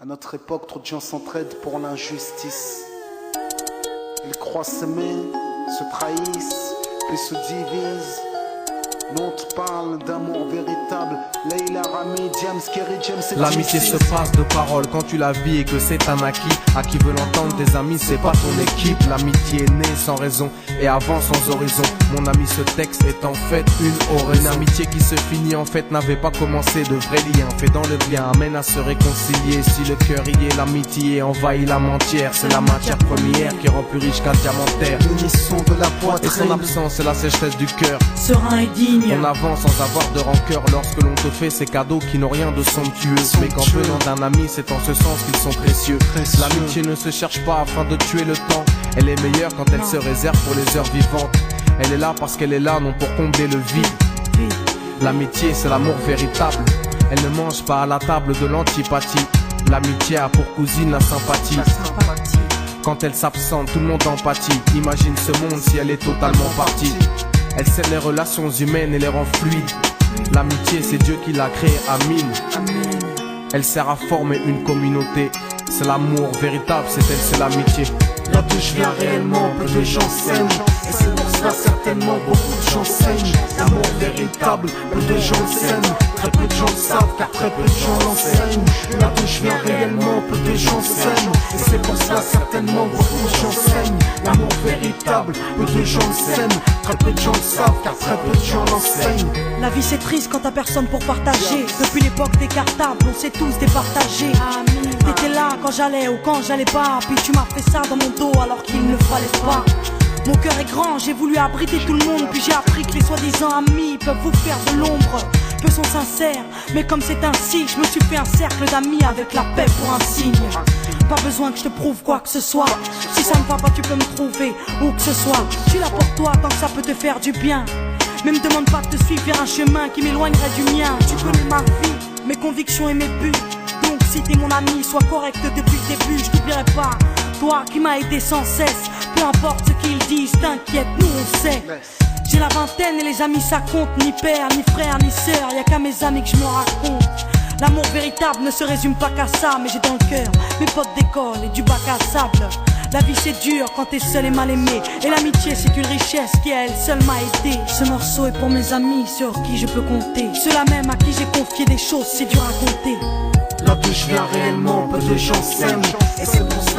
À notre époque, trop de gens s'entraident pour l'injustice. Ils croient s'aimer, se trahissent, puis se divisent. Nous on te parle d'amour véritable. Leila, Rami, James, Kerry, James et L'amitié se passe de paroles quand tu la vis et que c'est un acquis. À qui veut l'entendre, tes amis, c'est pas ton équipe. L'amitié est née sans raison et avance sans horizon. Mon ami, ce texte est en fait une oraison. Une amitié qui se finit en fait n'avait pas commencé. De vrais liens faits dans le bien amènent à se réconcilier. Si le cœur y est, l'amitié envahit l'âme entière. C'est la matière première qui rend plus riche qu'un diamantaire. L'unisson de la poitrine Et son absence, c'est la sécheresse du cœur. Serein et digne. On avance sans avoir de rancœur lorsque l'on te fait ces cadeaux qui n'ont rien de somptueux. Mais qu'en venant d'un ami, c'est en ce sens qu'ils sont précieux. L'amitié ne se cherche pas afin de tuer le temps. Elle est meilleure quand elle se réserve pour les heures vivantes. Elle est là parce qu'elle est là, non pour combler le vide. L'amitié, c'est l'amour véritable. Elle ne mange pas à la table de l'antipathie. L'amitié a pour cousine la sympathie. Quand elle s'absente, tout le monde empathie. Imagine ce monde si elle est totalement partie. Elle scelle les relations humaines et les rend fluides. L'amitié, c'est Dieu qui l'a créée, Amin. Elle sert à former une communauté. C'est l'amour véritable, c'est elle, c'est l'amitié. Là d'où je viens réellement, peu de gens s'aiment. Et c'est pour cela certainement beaucoup de gens saignent. L'amour véritable, peu de gens s'aiment. Très peu de gens le savent car très peu de gens l'enseignent. Là d'où je viens réellement, peu de gens s'aiment. Et c'est pour cela certainement beaucoup de gens saignent. L'amour véritable, peu de gens le s'aiment. Très peu de gens le savent car très peu de gens l'enseignent. La vie c'est triste quand t'as personne pour partager. Depuis l'époque des cartables, on s'est tous départagés. T'étais là quand j'allais ou quand j'allais pas. Puis tu m'as fait ça dans mon dos alors qu'il ne fallait pas. Mon cœur est grand, j'ai voulu abriter tout le monde. Puis j'ai appris que les soi-disant amis peuvent vous faire de l'ombre. Peu sont sincères, mais comme c'est ainsi, je me suis fait un cercle d'amis avec la paix pour un signe. Pas besoin que je te prouve quoi que ce soit. Si ça ne va pas, tu peux me trouver où que ce soit. Tu l'as pour toi tant que ça peut te faire du bien. Mais me demande pas de te suivre vers un chemin qui m'éloignerait du mien. Tu connais ma vie, mes convictions et mes buts. Donc si t'es mon ami, sois correct depuis le début. Je t'oublierai pas, toi qui m'as aidé sans cesse. Peu importe ce qu'ils disent, t'inquiète, nous on sait. J'ai la vingtaine et les amis ça compte. Ni père, ni frère, ni sœur, y'a qu'à mes amis que je me raconte. L'amour véritable ne se résume pas qu'à ça. Mais j'ai dans le cœur mes potes d'école et du bac à sable. La vie c'est dur quand t'es seul et mal aimé. Et l'amitié c'est une richesse qui à elle seule m'a aidé. Ce morceau est pour mes amis sur qui je peux compter. Ceux-là même à qui j'ai confié des choses c'est dur à compter. Là d'où je viens réellement, peu de gens s'aiment. Et c'est pour ça